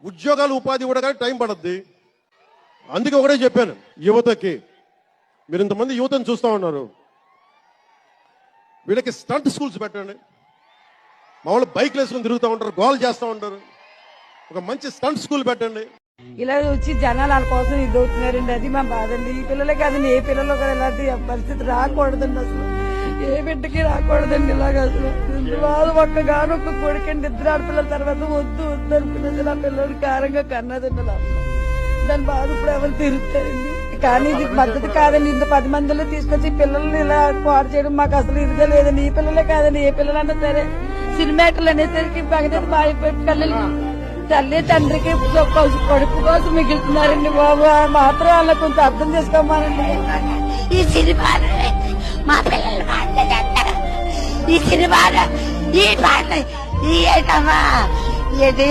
ఉద్యోగాలు ఉపాధి కూడా కానీ టైం పడద్ది. అందుకే ఒకటే చెప్పాను యువతకి, మీరు ఇంతమంది యువతను చూస్తూ ఉన్నారు, వీళ్ళకి స్టంట్ స్కూల్స్ పెట్టండి. మా వాళ్ళు బైక్లు వేసుకుని తిరుగుతూ ఉంటారు, గోల్ చేస్తూ ఉంటారు. ఒక మంచి స్టంట్ స్కూల్ పెట్టండి. ఇలా వచ్చి జనాలు వాళ్ళ కోసం ఇది అవుతున్నారండి. అది మా బాధ అండి. ఈ పిల్లలే కాదండి, ఏ పిల్లలు కూడా ఇలాంటి పరిస్థితి రాకూడదండి. అసలు ఏ బిడ్డకి రాకూడదండి ఇలాగ. అసలు వాళ్ళు ఒక్కగానొక్క కొడుకండి, ఇద్దరు ఆడపిల్లల తర్వాత వద్దు వద్దు అనుకున్నది. ఆ పిల్లలు కారంగా కన్నదండి. దాని బాధ ఇప్పుడు ఎవరు తీరుతారండి. కానీ ఇది పద్ధతి కాదండి. ఇంత 10 మందిలో తీసుకొచ్చి పిల్లల్ని ఇలా పాడు చేయడం మాకు అసలు ఇదిగా లేదండి. ఈ పిల్లలే కాదండి, ఏ పిల్లలన్నా సరే సినిమాటలు అనేసరికి పగలేదు బాయపెట్టుకెళ్ళి తల్లి తండ్రికి కొడుకు కోసం మిగులుతున్నారండి బాబు. మాత్రం అలా కొంచెం అర్థం చేసుకోమానండి. ఈ సినిమాలు మా పిల్లలు మాట్లాడతారు. ఈ సినిమాలు ఈ పాటలు ఈ ఏంటమ్మా ఇది